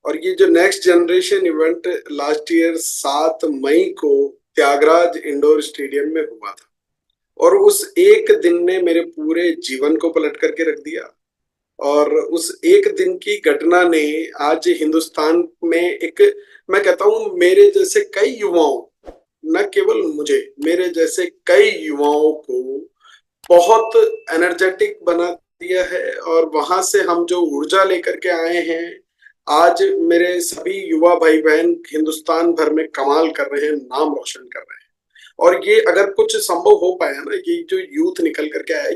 और ये जो next generation event last year 7 मई को त्यागराज इंडोर स्टेडियम में हुआ था, और उस एक दिन ने मेरे पूरे जीवन को पलट करके रख दिया। और उस एक दिन की घटना ने आज हिंदुस्तान में एक, मैं कहता हूं मेरे जैसे कई युवाओं, न केवल मुझे, मेरे जैसे कई युवाओं को बहुत एनर्जेटिक बना दिया है। और वहां से हम जो ऊर्जा लेकर के आए हैं, आज मेरे सभी युवा भाई बहन हिंदुस्तान भर में कमाल कर रहे हैं, नाम रोशन कर रहे हैं। और ये अगर कुछ संभव हो पाया ना, ये जो यूथ निकल करके आया,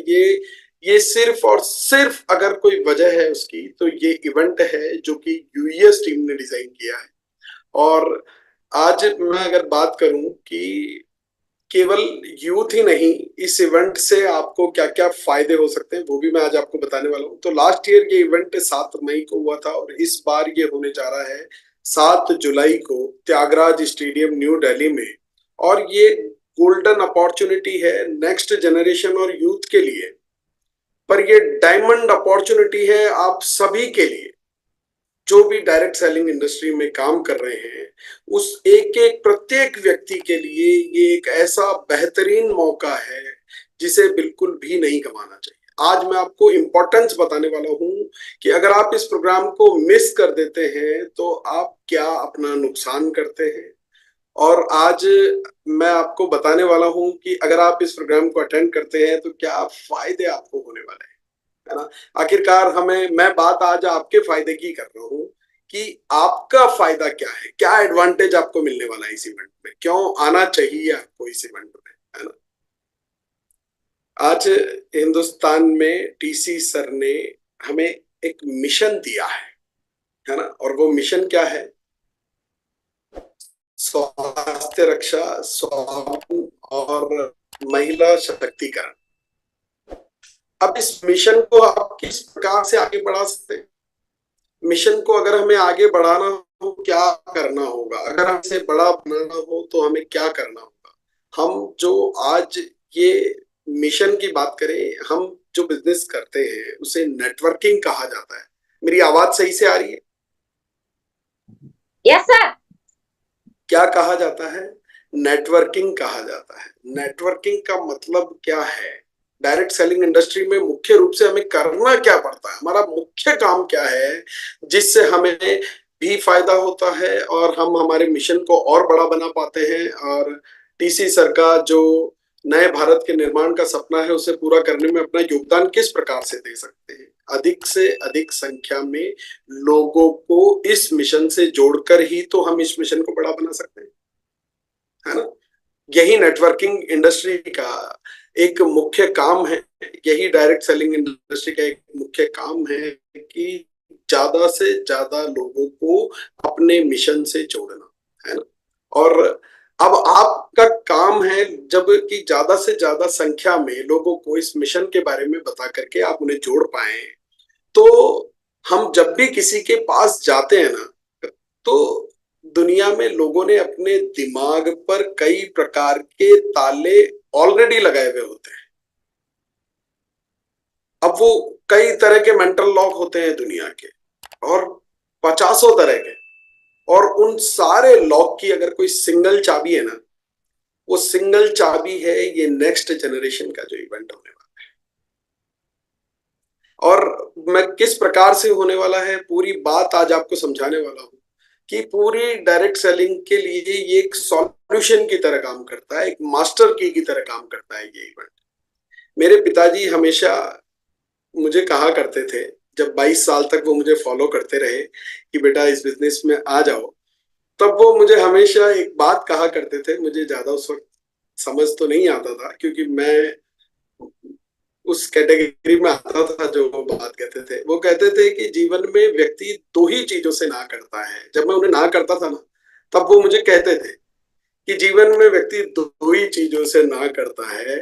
ये सिर्फ और सिर्फ अगर कोई वजह है उसकी, तो ये इवेंट है जो कि यूएस टीम ने डिजाइन किया है। और आज मैं अगर बात करूं कि केवल यूथ ही नहीं, इस इवेंट से आपको क्या क्या फायदे हो सकते हैं वो भी मैं आज आपको बताने वाला हूं। तो लास्ट ईयर ये इवेंट 7 मई को हुआ था, और इस बार ये होने जा रहा है 7 जुलाई को त्यागराज स्टेडियम न्यू दिल्ली में। और ये गोल्डन अपॉर्चुनिटी है नेक्स्ट जनरेशन और यूथ के लिए, पर ये डायमंड अपॉर्चुनिटी है आप सभी के लिए जो भी डायरेक्ट सेलिंग इंडस्ट्री में काम कर रहे हैं। उस एक एक प्रत्येक व्यक्ति के लिए ये एक ऐसा बेहतरीन मौका है जिसे बिल्कुल भी नहीं गंवाना चाहिए। आज मैं आपको इम्पोर्टेंस बताने वाला हूं कि अगर आप इस प्रोग्राम को मिस कर देते हैं तो आप क्या अपना नुकसान करते हैं। और आज मैं आपको बताने वाला हूं कि अगर आप इस प्रोग्राम को अटेंड करते हैं तो क्या फायदे आपको होने वाले हैं, है ना। आखिरकार मैं बात आज आपके फायदे की कर रहा हूं कि आपका फायदा क्या है, क्या एडवांटेज आपको मिलने वाला है इस इवेंट में, क्यों आना चाहिए आपको इस इवेंट में, है ना। आज हिंदुस्तान में टीसी सर ने हमें एक मिशन दिया है ना। और वो मिशन क्या है? स्वास्थ्य रक्षा, स्वास्थ्य और महिला शक्तिकरण। अब इस मिशन को आप किस प्रकार से आगे बढ़ा सकते हैं? मिशन को अगर हमें आगे बढ़ाना हो क्या करना होगा, अगर हमें इसे बड़ा बनाना हो तो हमें क्या करना होगा? हम जो आज ये मिशन की बात करें, हम जो बिजनेस करते हैं उसे नेटवर्किंग कहा जाता है। मेरी आवाज सही से आ रही है? Yes sir. क्या कहा जाता है? नेटवर्किंग कहा जाता है। नेटवर्किंग का मतलब क्या है? डायरेक्ट सेलिंग इंडस्ट्री में मुख्य रूप से हमें करना क्या पड़ता है, हमारा मुख्य काम क्या है जिससे हमें भी फायदा होता है और हम हमारे मिशन को और बड़ा बना पाते हैं। और टीसी सर का जो नए भारत के निर्माण का सपना है उसे पूरा करने में अपना योगदान किस प्रकार से दे सकते हैं, अधिक से अधिक संख्या में लोगों को इस मिशन से जोड़कर ही तो हम इस मिशन को बड़ा बना सकते हैं, है ना। यही नेटवर्किंग इंडस्ट्री का एक मुख्य काम है, यही डायरेक्ट सेलिंग इंडस्ट्री का एक मुख्य काम है कि ज्यादा से ज्यादा लोगों को अपने मिशन से जोड़ना, है ना। और अब आपका काम है जब कि ज्यादा से ज्यादा संख्या में लोगों को इस मिशन के बारे में बता करके आप उन्हें जोड़ पाए, तो हम जब भी किसी के पास जाते हैं ना, तो दुनिया में लोगों ने अपने दिमाग पर कई प्रकार के ताले ऑलरेडी लगाए हुए होते हैं। अब वो कई तरह के मेंटल लॉक होते हैं दुनिया के, और पचासों तरह के। और उन सारे लॉक की अगर कोई सिंगल चाबी है ना, वो सिंगल चाबी है ये नेक्स्ट जनरेशन का जो इवेंट होने वाला है। और मैं किस प्रकार से होने वाला है पूरी बात आज आपको समझाने वाला हूं कि पूरी डायरेक्ट सेलिंग के लिए ये एक सॉल्यूशन की तरह काम करता है, एक मास्टर की तरह काम करता है ये इवेंट। मेरे पिताजी हमेशा मुझे कहा करते थे, जब 22 साल तक वो मुझे फॉलो करते रहे कि बेटा इस बिजनेस में आ जाओ, तब वो मुझे हमेशा एक बात कहा करते थे। मुझे ज्यादा उस वक्त समझ तो नहीं आता था क्योंकि मैं उस कैटेगरी में आता था जो वो बात कहते थे। वो कहते थे कि जीवन में व्यक्ति दो ही चीजों से ना करता है। जब मैं उन्हें ना करता था ना, तब वो मुझे कहते थे कि जीवन में व्यक्ति दो ही चीजों से ना करता है,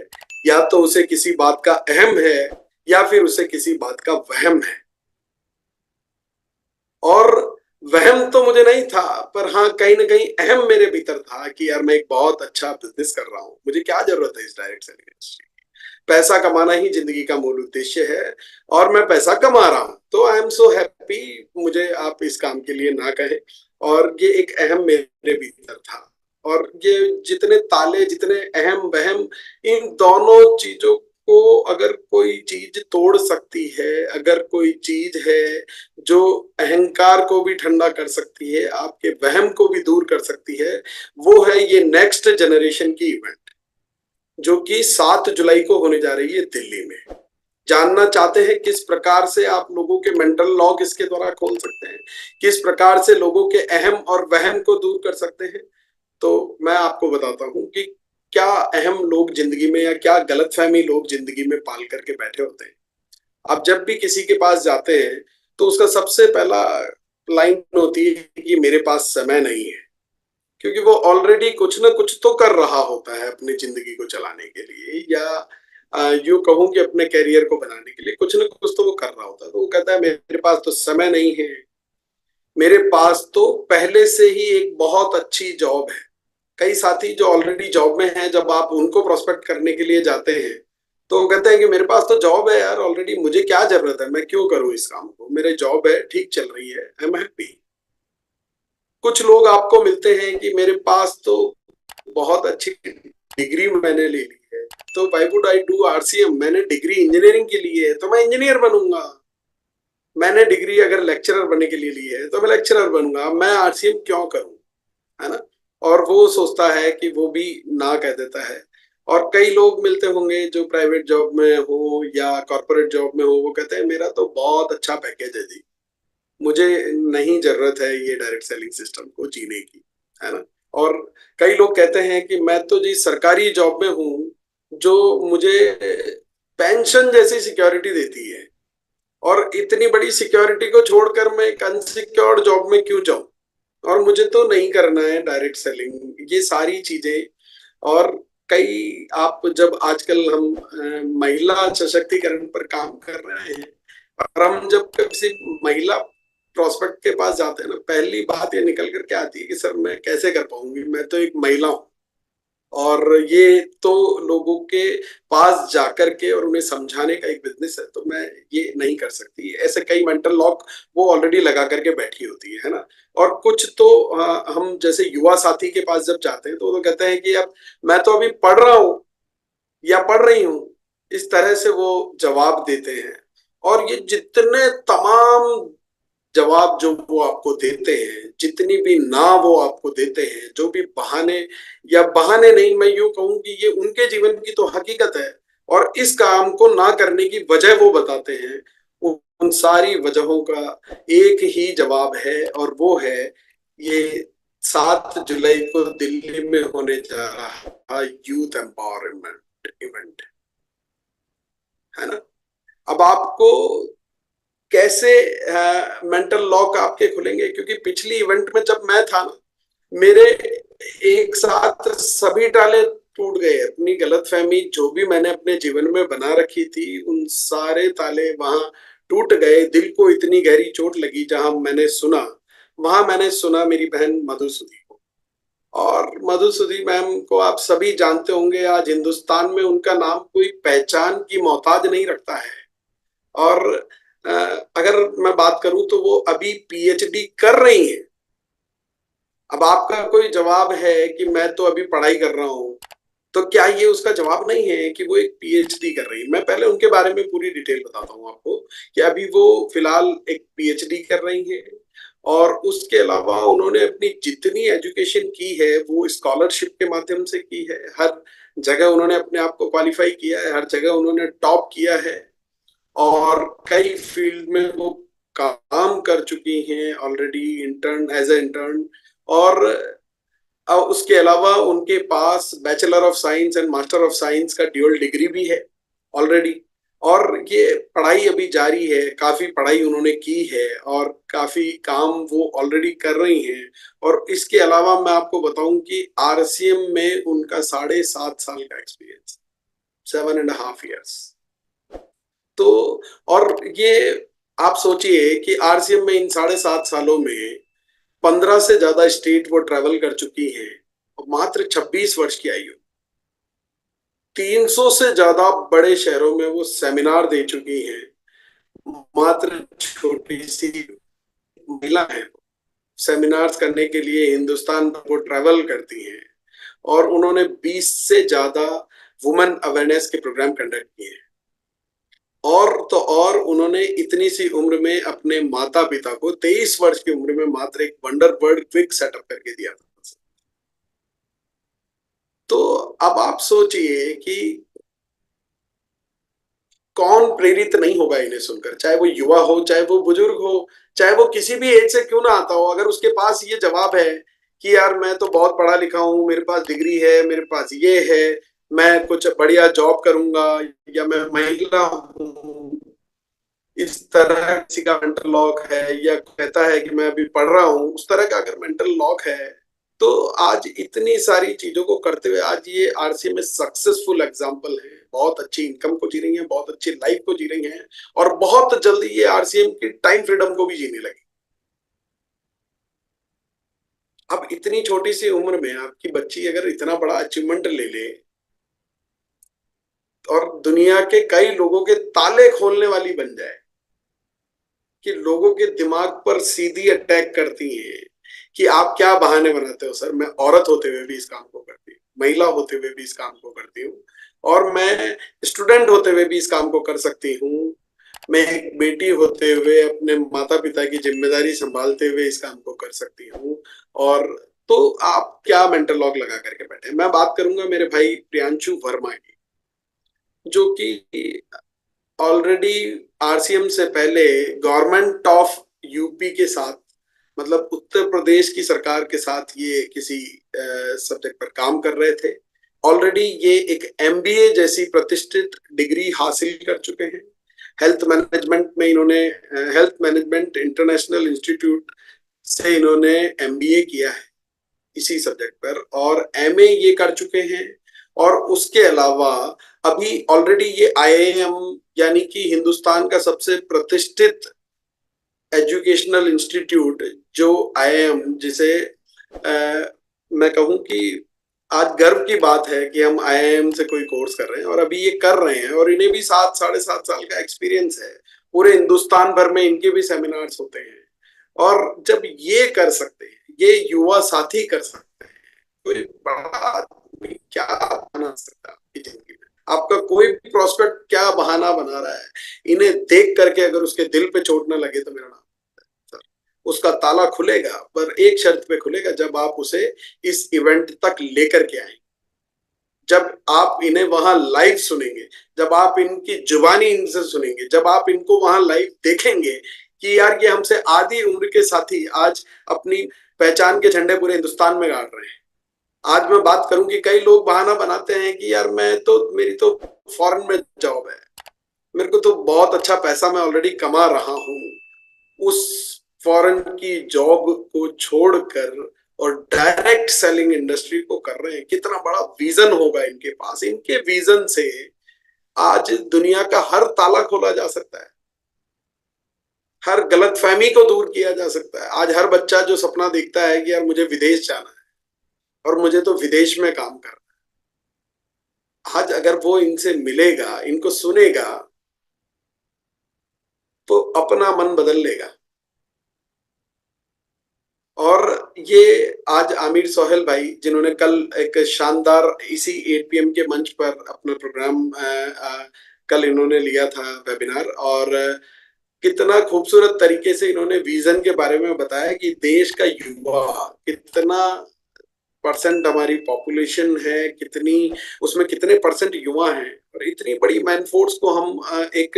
या तो उसे किसी बात का अहम है या फिर उसे किसी बात का वहम है। और वहम तो मुझे नहीं था, पर हाँ कहीं ना कहीं अहम मेरे भीतर था कि यार मैं एक बहुत अच्छा बिजनेस कर रहा हूँ, मुझे क्या जरूरत है इस डायरेक्ट सेलिंग इंडस्ट्री। पैसा कमाना ही जिंदगी का मूल उद्देश्य है और मैं पैसा कमा रहा हूं, तो आई एम सो हैप्पी। मुझे आप इस काम के लिए ना कहें। और ये एक अहम मेरे भीतर था। और ये जितने ताले, जितने अहम वहम, इन दोनों चीजों को अगर कोई चीज तोड़ सकती है, अगर कोई चीज है जो अहंकार को भी ठंडा कर सकती है, आपके वहम को भी दूर कर सकती है, वो है ये नेक्स्ट जनरेशन की इवेंट, जो कि 7 जुलाई को होने जा रही है दिल्ली में। जानना चाहते हैं किस प्रकार से आप लोगों के मेंटल लॉक इसके द्वारा खोल सकते हैं, किस प्रकार से लोगों के अहम और वहम को दूर कर सकते हैं? तो मैं आपको बताता हूं कि क्या अहम लोग जिंदगी में या क्या गलतफहमी लोग जिंदगी में पाल करके बैठे होते हैं। आप जब भी किसी के पास जाते हैं तो उसका सबसे पहला लाइन होती है कि मेरे पास समय नहीं है, क्योंकि वो ऑलरेडी कुछ ना कुछ तो कर रहा होता है अपनी जिंदगी को चलाने के लिए, या यूं कहूं कि अपने कैरियर को बनाने के लिए कुछ ना कुछ तो वो कर रहा होता है। तो वो कहता है मेरे पास तो समय नहीं है, मेरे पास तो पहले से ही एक बहुत अच्छी जॉब है। कई साथी जो ऑलरेडी जॉब में हैं, जब आप उनको प्रोस्पेक्ट करने के लिए जाते हैं तो वो कहते हैं कि मेरे पास तो जॉब है यार ऑलरेडी, मुझे क्या जरूरत है, मैं क्यों करूं इस काम को, मेरे जॉब है, ठीक चल रही है, आई एम हैप्पी। कुछ लोग आपको मिलते हैं कि मेरे पास तो बहुत अच्छी डिग्री मैंने ले ली है, तो why would I do RCM, मैंने डिग्री इंजीनियरिंग की ली है तो मैं इंजीनियर बनूंगा। मैंने डिग्री अगर लेक्चरर बनने के लिए ली है तो मैं लेक्चरर बनूंगा, मैं आरसीएम क्यों करूं, है ना? और वो सोचता है कि वो भी ना कह देता है। और कई लोग मिलते होंगे जो प्राइवेट जॉब में हो या कॉर्पोरेट जॉब में हो, वो कहते हैं मेरा तो बहुत अच्छा पैकेज है जी, मुझे नहीं जरूरत है ये डायरेक्ट सेलिंग सिस्टम को जीने की, है ना? और कई लोग कहते हैं कि मैं तो जी सरकारी जॉब में हूँ जो मुझे पेंशन जैसी सिक्योरिटी देती है, और इतनी बड़ी सिक्योरिटी को छोड़कर मैं एक अनसिक्योर्ड जॉब में क्यों जाऊं, और मुझे तो नहीं करना है डायरेक्ट सेलिंग, ये सारी चीजें। और कई आप जब आजकल हम महिला सशक्तिकरण पर काम कर रहे हैं, और हम जब किसी महिला प्रोस्पेक्ट के पास जाते हैं ना, पहली बात ये निकल करके आती है कि सर मैं कैसे कर पाऊंगी, मैं तो एक महिला हूँ। और ये तो लोगों के पास जाकर के और उन्हें समझाने का एक बिजनेस है, तो मैं ये नहीं कर सकती, ऐसे कई मेंटल लॉक वो ऑलरेडी लगा करके बैठी होती है ना। और कुछ तो हम जैसे युवा साथी के पास जब जाते हैं तो वो तो कहते हैं कि अब मैं तो अभी पढ़ रहा हूँ या पढ़ रही हूँ, इस तरह से वो जवाब देते हैं। और ये जितने तमाम जवाब जो वो आपको देते हैं, जितनी भी ना वो आपको देते हैं, जो भी बहाने, या बहाने नहीं, मैं यूं कहूं कि ये उनके जीवन की तो हकीकत है, और इस काम को ना करने की वजह वो बताते हैं, उन सारी वजहों का एक ही जवाब है, और वो है ये 7 जुलाई को दिल्ली में होने जा रहा यूथ एम्पावरमेंट इवेंट, है ना? अब आपको कैसे मेंटल लॉक आपके खुलेंगे, क्योंकि पिछली इवेंट में जब मैं था ना, मेरे एक साथ सभी ताले टूट गए। अपनी गलतफहमी जो भी मैंने अपने जीवन में बना रखी थी, उन सारे ताले वहां टूट गए। दिल को इतनी गहरी चोट लगी, जहां मैंने सुना, वहां मैंने सुना मेरी बहन मधुसूदी को। और मधुसूदी मैम को आप सभी जानते होंगे, आज हिंदुस्तान में उनका नाम कोई पहचान की मोहताज नहीं रखता है। और अगर मैं बात करूं तो वो अभी पीएचडी कर रही हैं। अब आपका कोई जवाब है कि मैं तो अभी पढ़ाई कर रहा हूं, तो क्या ये उसका जवाब नहीं है कि वो एक पीएचडी कर रही है? मैं पहले उनके बारे में पूरी डिटेल बताता हूँ आपको कि अभी वो फिलहाल एक पीएचडी कर रही है, और उसके अलावा उन्होंने अपनी जितनी एजुकेशन की है वो स्कॉलरशिप के माध्यम से की है। हर जगह उन्होंने अपने आप को क्वालिफाई किया है, हर जगह उन्होंने टॉप किया है, और कई फील्ड में वो काम कर चुकी हैं already, intern, as a intern. और उसके अलावा उनके पास bachelor of science and master of science का ड्यूअल डिग्री भी है ऑलरेडी। और ये पढ़ाई अभी जारी है, काफी पढ़ाई उन्होंने की है, और काफी काम वो ऑलरेडी कर रही हैं। और इसके अलावा मैं आपको बताऊं कि आरसीएम में उनका 7.5 साल का एक्सपीरियंस, 7.5 years। तो और ये आप सोचिए कि आरसीएम में इन 7.5 सालों में 15 से ज्यादा स्टेट वो ट्रेवल कर चुकी हैं, और मात्र 26 वर्ष की आयु। 300 से ज्यादा बड़े शहरों में वो सेमिनार दे चुकी हैं। मात्र छोटी सी महिला है, सेमिनार्स करने के लिए हिंदुस्तान भर वो ट्रैवल करती हैं, और उन्होंने 20 से ज्यादा वुमेन अवेयरनेस के प्रोग्राम कंडक्ट किए हैं। और तो और उन्होंने इतनी सी उम्र में अपने माता पिता को 23 वर्ष की उम्र में मात्र एक वंडर बर्ड क्विक सेटअप करके दिया था। तो अब आप सोचिए कि कौन प्रेरित नहीं होगा इन्हें सुनकर, चाहे वो युवा हो, चाहे वो बुजुर्ग हो, चाहे वो किसी भी एज से क्यों ना आता हो। अगर उसके पास ये जवाब है कि यार मैं तो बहुत पढ़ा लिखा हूं, मेरे पास डिग्री है, मेरे पास ये है, मैं कुछ बढ़िया जॉब करूंगा, या मैं महिला हूँ, इस तरह किसी का मेंटल लॉक है, या कहता है कि मैं अभी पढ़ रहा हूँ, उस तरह का अगर मेंटल लॉक है, तो आज इतनी सारी चीजों को करते हुए आज ये आरसीएम में सक्सेसफुल एग्जांपल है, बहुत अच्छी इनकम को जी रही हैं, बहुत अच्छी लाइफ को जी रही हैं, और बहुत जल्दी ये आरसीएम की टाइम फ्रीडम को भी जीने लगी। अब इतनी छोटी सी उम्र में आपकी बच्ची अगर इतना बड़ा अचीवमेंट ले ले और दुनिया के कई लोगों के ताले खोलने वाली बन जाए, कि लोगों के दिमाग पर सीधी अटैक करती हैं कि आप क्या बहाने बनाते हो सर, मैं औरत होते हुए भी इस काम को करती हूँ, महिला होते हुए भी इस काम को करती हूँ, और मैं स्टूडेंट होते हुए भी इस काम को कर सकती हूँ, मैं एक बेटी होते हुए अपने माता पिता की जिम्मेदारी संभालते हुए इस काम को कर सकती हूँ। और तो आप क्या मेंटल लॉक लगा करके बैठे। मैं बात करूंगा मेरे भाई प्रियांशु वर्मा की, जो कि ऑलरेडी आरसीएम से पहले गवर्नमेंट ऑफ यूपी के साथ, मतलब उत्तर प्रदेश की सरकार के साथ ये किसी सब्जेक्ट पर काम कर रहे थे। ऑलरेडी ये एक एमबीए जैसी प्रतिष्ठित डिग्री हासिल कर चुके हैं। हेल्थ मैनेजमेंट में इन्होंने हेल्थ मैनेजमेंट इंटरनेशनल इंस्टीट्यूट से इन्होंने एमबीए किया है इसी सब्जेक्ट पर, और एमए ये कर चुके हैं। और उसके अलावा अभी ऑलरेडी ये आईआईएम, यानी कि हिंदुस्तान का सबसे प्रतिष्ठित एजुकेशनल इंस्टीट्यूट जो आईआईएम, जिसे मैं कहूं कि आज गर्व की बात है कि हम आईआईएम से कोई कोर्स कर रहे हैं, और अभी ये कर रहे हैं, और इन्हें भी 7 साढ़े 7 साल का एक्सपीरियंस है। पूरे हिंदुस्तान भर में इनके भी सेमिनार्स होते हैं, और जब ये कर सकते हैं, ये युवा साथी कर सकते हैं, कोई बड़ा आदमी क्या बना सकता है आपकी जिंदगी में। आपका कोई भी प्रोस्पेक्ट क्या बहाना बना रहा है, इन्हें देख करके अगर उसके दिल पे चोट न लगे तो मेरा नाम, उसका ताला खुलेगा, पर एक शर्त पे खुलेगा, जब आप उसे इस इवेंट तक लेकर के आएंगे, जब आप इन्हें वहां लाइव सुनेंगे, जब आप इनकी जुबानी इनसे सुनेंगे, जब आप इनको वहां लाइव देखेंगे कि यार ये हमसे आधी उम्र के साथी आज अपनी पहचान के झंडे पूरे हिंदुस्तान में गाड़ रहे हैं। आज मैं बात करूं कि कई लोग बहाना बनाते हैं कि यार मैं तो, मेरी तो फॉरेन में जॉब है, मेरे को तो बहुत अच्छा पैसा मैं ऑलरेडी कमा रहा हूं। उस फॉरेन की जॉब को छोड़कर और डायरेक्ट सेलिंग इंडस्ट्री को कर रहे हैं। कितना बड़ा विजन होगा इनके पास। इनके विजन से आज दुनिया का हर ताला खोला जा सकता है, हर गलतफहमी को दूर किया जा सकता है। आज हर बच्चा जो सपना देखता है कि यार मुझे विदेश जाना है और मुझे तो विदेश में काम करना है, आज अगर वो इनसे मिलेगा, इनको सुनेगा, तो अपना मन बदल लेगा। और ये आज आमिर सोहेल भाई, जिन्होंने कल एक शानदार इसी 8 PM के मंच पर अपना प्रोग्राम कल इन्होंने लिया था वेबिनार, और कितना खूबसूरत तरीके से इन्होंने विजन के बारे में बताया कि देश का युवा कितना परसेंट हमारी पॉपुलेशन है, कितनी उसमें कितने परसेंट युवा हैं, और इतनी बड़ी मैन फोर्स को हम एक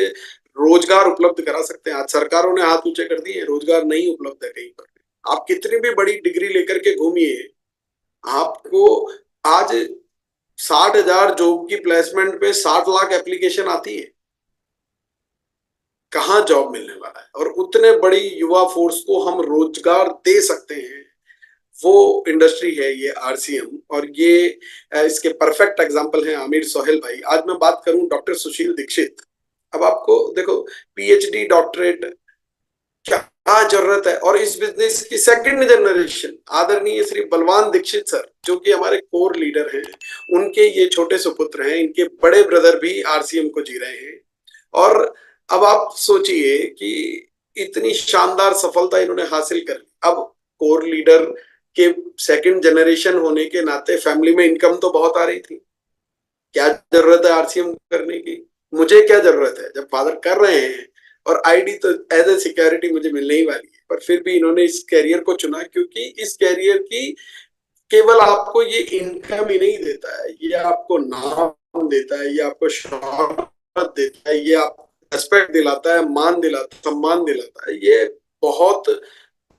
रोजगार उपलब्ध करा सकते हैं। आज सरकारों ने हाथ ऊंचे कर दिए, रोजगार नहीं उपलब्ध है कहीं पर। आप कितनी भी बड़ी डिग्री लेकर के घूमिए, आपको आज 60,000 जॉब की प्लेसमेंट पे 60 लाख एप्लीकेशन आती है, कहाँ जॉब मिलने वाला है। और उतने बड़ी युवा फोर्स को हम रोजगार दे सकते हैं, वो इंडस्ट्री है ये आरसीएम। और ये इसके परफेक्ट एग्जांपल हैं आमिर सोहेल भाई। आज मैं बात करूं डॉक्टर सुशील दीक्षित। अब आपको देखो, पीएचडी डॉक्टरेट क्या क्या जरूरत है। और इस बिजनेस की सेकंड जनरेशन आदरणीय श्री बलवान दीक्षित सर, जो कि हमारे कोर लीडर हैं, उनके ये छोटे सुपुत्र हैं, इनके बड़े ब्रदर भी आरसीएम को जी रहे हैं। और अब आप सोचिए कि इतनी शानदार सफलता इन्होंने हासिल कर ली। अब कोर लीडर के सेकंड जनरेशन होने के नाते फैमिली में इनकम तो बहुत आ रही थी। क्या जरूरत है आरसीएम करने की? मुझे क्या जरूरत है जब फादर कर रहे हैं? और आईडी तो एज ए सिक्योरिटी मुझे मिलने ही वाली है, पर फिर भी इन्होंने इस कैरियर को चुना, क्योंकि इस कैरियर की केवल आपको ये इनकम ही नहीं देता है, ये आपको नाम देता है, ये आपको शोहरत देता है, ये आपको रेस्पेक्ट दिलाता है, मान दिलाता है, सम्मान दिलाता है। ये बहुत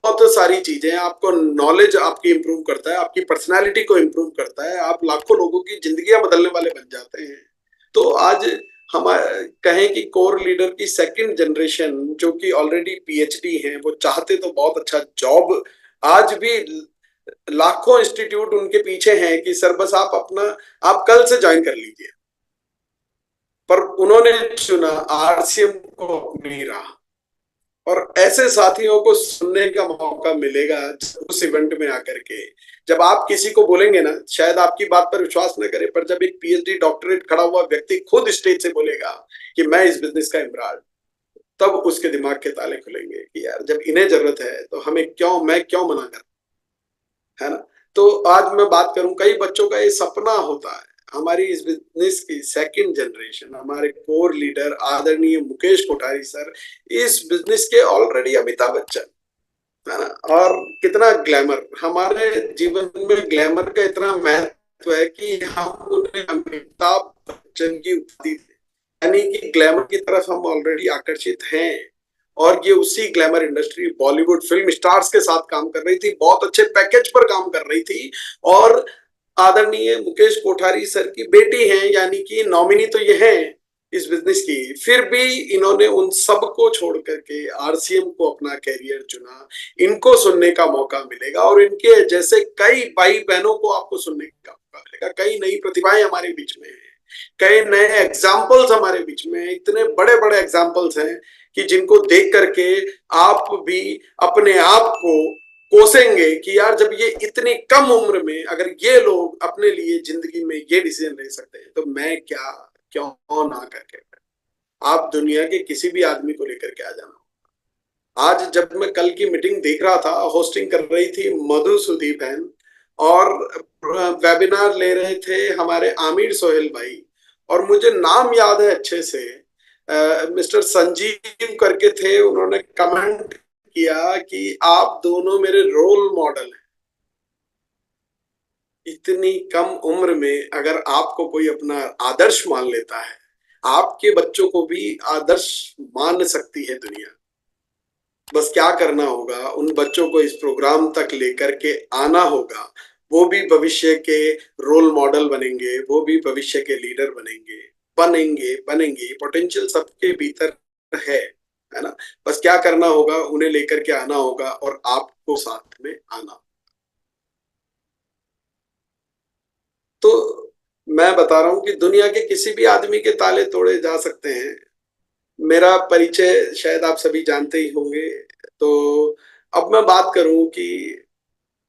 बहुत सारी चीजें, आपको नॉलेज आपकी इंप्रूव करता है, आपकी पर्सनालिटी को इंप्रूव करता है, आप लाखों लोगों की जिंदगियां बदलने वाले बन जाते हैं। तो आज हम कहें कि कोर लीडर की सेकंड जनरेशन जो कि ऑलरेडी पीएचडी हैं, वो चाहते तो बहुत अच्छा जॉब, आज भी लाखों इंस्टीट्यूट उनके पीछे हैं कि सर बस आप अपना, आप कल से ज्वाइन कर लीजिए। पर उन्होंने चुना आरसीएम को अपनी राह। और ऐसे साथियों को सुनने का मौका मिलेगा उस इवेंट में आकर के। जब आप किसी को बोलेंगे ना, शायद आपकी बात पर विश्वास न करे, पर जब एक पीएचडी डॉक्टरेट खड़ा हुआ व्यक्ति खुद स्टेज से बोलेगा कि मैं इस बिजनेस का इमरान, तब उसके दिमाग के ताले खुलेंगे कि यार जब इन्हें जरूरत है तो हमें क्यों, मैं क्यों मना कर, है ना। तो आज मैं बात करूं, कई बच्चों का ये सपना होता है। हमारी इस बिजनेस की सेकंड जनरेशन, हमारे कोर लीडर आदरणीय मुकेश कोठारी सर, इस बिजनेस के ऑलरेडी अमिताभ बच्चन, है ना। और कितना ग्लैमर, हमारे जीवन में ग्लैमर का इतना महत्व है कि हम उन्हें अमिताभ बच्चन की उपाधि दें, यानी कि ग्लैमर की तरफ हम ऑलरेडी आकर्षित हैं। और ये उसी glamour industry, Bollywood film stars के साथ काम कर रही थी, बहुत अच्छे पैकेज पर काम कर रही थी। और आदरणीय मुकेश कोठारी सर की बेटी हैं, यानी कि नॉमिनी तो ये है इस बिजनेस की, फिर भी इन्होंने उन सबको छोड़ करके आरसीएम को अपना कैरियर चुना। इनको सुनने का मौका मिलेगा और इनके जैसे कई भाई बहनों को आपको सुनने का मौका मिलेगा। कई नई प्रतिभाएं हमारे बीच में हैं, कई नए एग्जाम्पल्स हमारे बीच में, इतने बड़े बड़े एग्जाम्पल्स हैं कि जिनको देख करके आप भी अपने आप को कोसेंगे कि यार जब ये इतनी कम उम्र में अगर ये लोग अपने लिए जिंदगी में ये डिसीजन ले सकते हैं, तो मैं क्या, क्यों ना करके। आप दुनिया के किसी भी आदमी को लेकर के आ जाना। आज जब मैं कल की मीटिंग देख रहा था, होस्टिंग कर रही थी मधु सुदीप बहन, और वेबिनार ले रहे थे हमारे आमिर सोहेल भाई, और मुझे नाम याद है अच्छे से, मिस्टर संजीव करके थे। उन्होंने कमेंट किया कि आप दोनों मेरे रोल मॉडल हैं। इतनी कम उम्र में अगर आपको कोई अपना आदर्श मान लेता है, आपके बच्चों को भी आदर्श मान सकती है दुनिया। बस क्या करना होगा, उन बच्चों को इस प्रोग्राम तक लेकर के आना होगा। वो भी भविष्य के रोल मॉडल बनेंगे, वो भी भविष्य के लीडर बनेंगे, बनेंगे। पोटेंशियल सबके भीतर है ना। बस क्या करना होगा, उन्हें लेकर के आना होगा और आपको साथ में आना। तो मैं बता रहा हूं कि दुनिया के किसी भी आदमी के ताले तोड़े जा सकते हैं। मेरा परिचय शायद आप सभी जानते ही होंगे। तो अब मैं बात करूं कि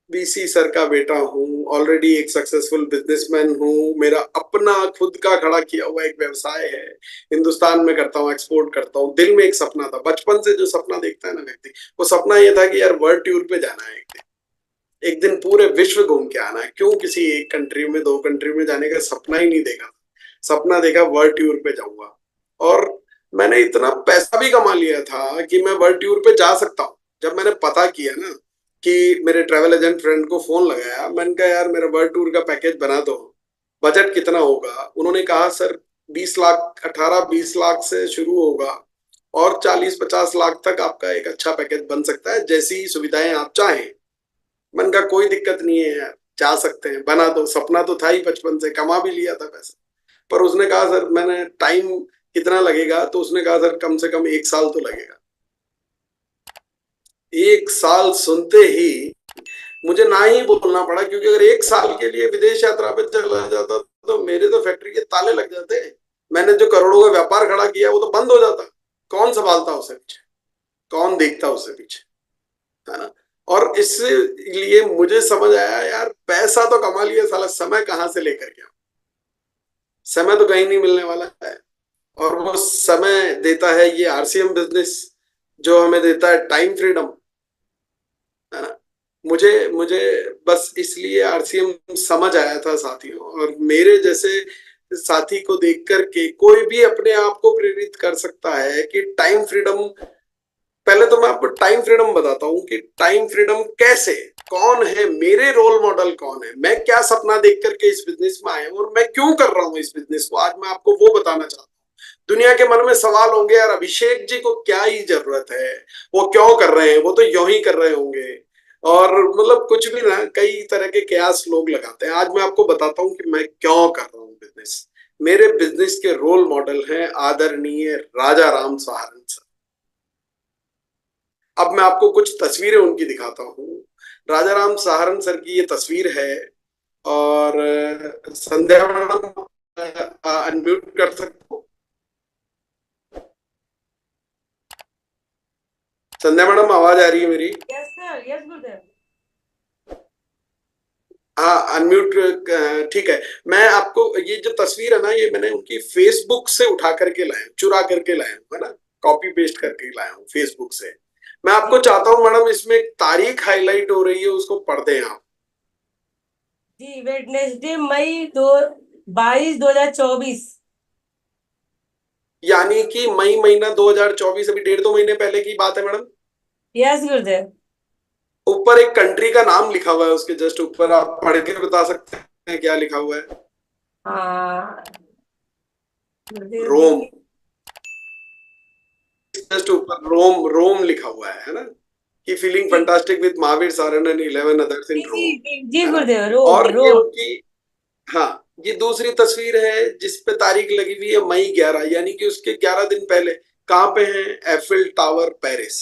बीसी सर का बेटा हूँ, ऑलरेडी एक सक्सेसफुल बिजनेसमैन हूँ। मेरा अपना खुद का खड़ा किया हुआ एक व्यवसाय है, हिंदुस्तान में करता हूँ, एक्सपोर्ट करता हूँ। दिल में एक सपना था, बचपन से जो सपना देखता है ना व्यक्ति, वो सपना ये था कि यार वर्ल्ड टूर पे जाना है, एक दिन पूरे विश्व घूम के आना है। क्यों किसी एक कंट्री में, दो कंट्री में जाने का सपना ही नहीं देखा, सपना देखा वर्ल्ड टूर पे जाऊंगा। और मैंने इतना पैसा भी कमा लिया था कि मैं वर्ल्ड टूर पे जा सकता हूँ। जब मैंने पता किया ना, कि मेरे ट्रेवल एजेंट फ्रेंड को फोन लगाया, मैंने कहा यार मेरा वर्ल्ड टूर का पैकेज बना दो, बजट कितना होगा। उन्होंने कहा सर 20 लाख, 18-20 लाख से शुरू होगा और 40-50 लाख तक आपका एक अच्छा पैकेज बन सकता है, जैसी सुविधाएं आप चाहें। मैंने कहा कोई दिक्कत नहीं है यार, जा सकते हैं, बना दो। सपना तो था ही, बचपन से कमा भी लिया था पैसा। पर उसने कहा सर, मैंने टाइम कितना लगेगा, तो उसने कहा सर कम से कम 1 साल तो लगेगा। 1 साल सुनते ही मुझे ना ही बोलना पड़ा, क्योंकि अगर 1 साल के लिए विदेश यात्रा पे चला जाता तो मेरे तो फैक्ट्री के ताले लग जाते। मैंने जो करोड़ों का व्यापार खड़ा किया वो तो बंद हो जाता। कौन संभालता उसे पीछे, कौन देखता उसे पीछे। है ना। और इसलिए मुझे समझ आया यार, पैसा तो कमा लिया, साला समय कहाँ से लेकर के आऊं? समय तो कहीं नहीं मिलने वाला है। और वो समय देता है ये आरसीएम बिजनेस, जो हमें देता है टाइम फ्रीडम, है ना। मुझे मुझे बस इसलिए आरसीएम समझ आया था साथियों, और मेरे जैसे साथी को देख करके कोई भी अपने आप को प्रेरित कर सकता है कि टाइम फ्रीडम। पहले तो मैं आपको टाइम फ्रीडम बताता हूँ कि टाइम फ्रीडम कैसे, कौन है मेरे रोल मॉडल, कौन है, मैं क्या सपना देख करके इस बिजनेस में आया हूँ और मैं क्यों कर रहा हूँ इस बिजनेस को। आज मैं आपको वो बताना चाहता हूँ। दुनिया के मन में सवाल होंगे, यार अभिषेक जी को क्या ही जरूरत है, वो क्यों कर रहे हैं, वो तो यूं ही कर रहे होंगे, और मतलब कुछ भी ना, कई तरह के कयास लोग लगाते हैं। आज मैं आपको बताता हूँ कि मैं क्यों कर रहा हूँ बिजनेस। मेरे बिजनेस के रोल मॉडल हैं आदरणीय राजा राम सहारण सर। अब मैं आपको कुछ तस्वीरें उनकी दिखाता हूँ। राजा राम सहारण सर की ये तस्वीर है। और संध्या मैडम, अनम्यूट कर सकते हो? संध्या मैडम, आवाज आ रही है मेरी? यस सर, यस गुरुदेव। हाँ, अनम्यूट। ठीक है। मैं आपको ये जो तस्वीर है ना, ये मैंने उनकी फेसबुक से उठा करके लाया हूँ, चुरा करके लाया हूँ, है ना। कॉपी पेस्ट करके लाया हूँ फेसबुक से। मैं आपको जी चाहता हूँ मैडम, इसमें एक तारीख हाईलाइट हो रही है, उसको पढ़ दें आप। जी, वेडनेसडे मई दो 22, 2024। यानी कि मई महीना 2024, अभी 1.5-2 महीने पहले की बात है मैडम। यस गुरुदेव। ऊपर एक कंट्री का नाम लिखा हुआ है, उसके जस्ट ऊपर आप पढ़ के बता सकते हैं क्या लिखा हुआ है? हाँ गुरुदेव रोम। देखिए। जस्ट ऊपर रोम, रोम लिखा हुआ है ना, कि फीलिंग जी fantastic with Mahavir Saran and 11 others in जी जी रोम, जी जी है ना। गुरुदेव, रोम और ये रोम। उनकी, हाँ, ये दूसरी तस्वीर है जिस पे तारीख लगी हुई है मई 11, यानी कि उसके 11 दिन पहले। कहाँ पे है? एफिल टावर, पेरिस,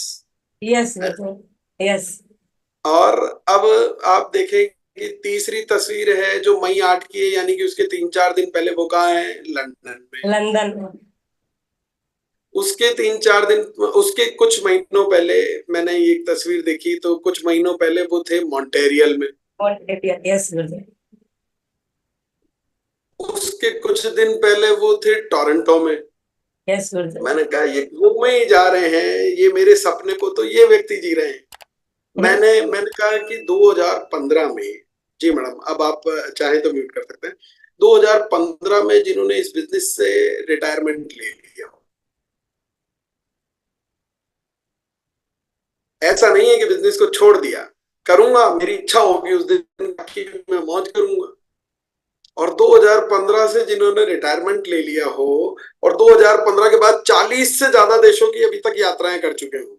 यस है ना। गुरुदेव, यस। और अब आप देखें कि तीसरी तस्वीर है जो मई 8 की है, यानी कि उसके 3-4 दिन पहले। वो कहाँ है? लंदन में। लंदन में। उसके 3-4 दिन, उसके कुछ महीनों पहले मैंने एक तस्वीर देखी, तो कुछ महीनों पहले वो थे मॉन्टेरियल में। यस गुरुदेव। उसके कुछ दिन पहले वो थे टोरंटो में। यस गुरुदेव। मैंने कहा ये घूमे ही जा रहे हैं, ये मेरे सपने को तो ये व्यक्ति जी रहे हैं। मैंने कहा कि 2015 में, जी मैडम, अब आप चाहे तो म्यूट कर सकते हैं। 2015 में जिन्होंने इस बिजनेस से रिटायरमेंट ले लिया, ऐसा नहीं है कि बिजनेस को छोड़ दिया, करूंगा, मेरी इच्छा होगी उस दिन की मैं मौज करूंगा। और 2015 से जिन्होंने रिटायरमेंट ले लिया हो, और 2015 के बाद 40 से ज्यादा देशों की अभी तक यात्राएं कर चुके हो।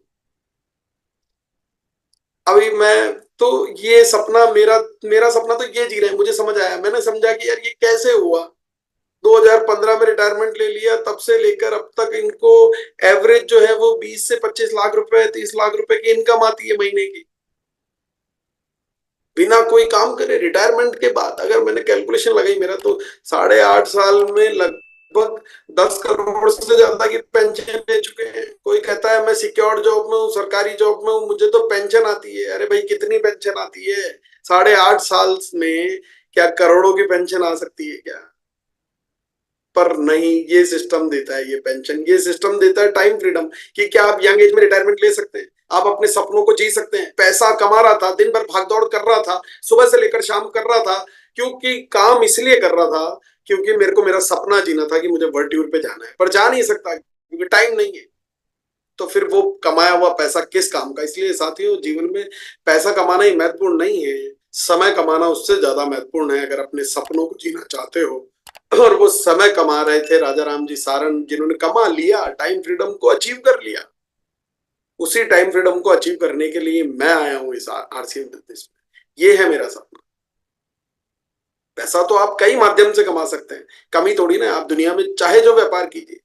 अभी मैं तो, ये सपना मेरा, मेरा सपना तो ये जी रहे हैं। मुझे समझ आया, मैंने समझा कि यार ये कैसे हुआ। 2015 में रिटायरमेंट ले लिया, तब से लेकर अब तक इनको एवरेज जो है वो 20 से 25 लाख रुपए, 30 लाख रुपए की इनकम आती है महीने की, बिना कोई काम करे। रिटायरमेंट के बाद अगर मैंने कैलकुलेशन लगाई, मेरा तो 8.5 साल में लगभग 10 करोड़ से ज्यादा की पेंशन ले चुके हैं। कोई कहता है मैं सिक्योर्ड जॉब में हूँ, सरकारी जॉब में हूँ, मुझे तो पेंशन आती है। अरे भाई, कितनी पेंशन आती है? 8.5 साल में क्या करोड़ों की पेंशन आ सकती है क्या? पर नहीं, ये सिस्टम देता है ये पेंशन, ये सिस्टम देता है टाइम फ्रीडम, कि क्या आप यंग एज में रिटायरमेंट ले सकते हैं, आप अपने सपनों को जी सकते हैं। पैसा कमा रहा था, दिन भर भागदौड़ कर रहा था, सुबह से लेकर शाम कर रहा था, क्योंकि काम इसलिए कर रहा था क्योंकि मेरे को मेरा सपना जीना था कि मुझे वर्ल्ड टूर पे जाना है, पर जा नहीं सकता क्योंकि टाइम नहीं है। तो फिर वो कमाया हुआ पैसा किस काम का? इसलिए साथियों, जीवन में पैसा कमाना ही महत्वपूर्ण नहीं है, समय कमाना उससे ज्यादा महत्वपूर्ण है, अगर अपने सपनों को जीना चाहते हो। और वो समय कमा रहे थे राजा राम जी सारण, जिन्होंने कमा लिया, टाइम फ्रीडम को अचीव कर लिया। उसी टाइम फ्रीडम को अचीव करने के लिए मैं आया हूँ इस आरसीएम बिजनेस में। ये है मेरा सपना। पैसा तो आप कई माध्यम से कमा सकते हैं, कमी थोड़ी ना। आप दुनिया में चाहे जो व्यापार कीजिए,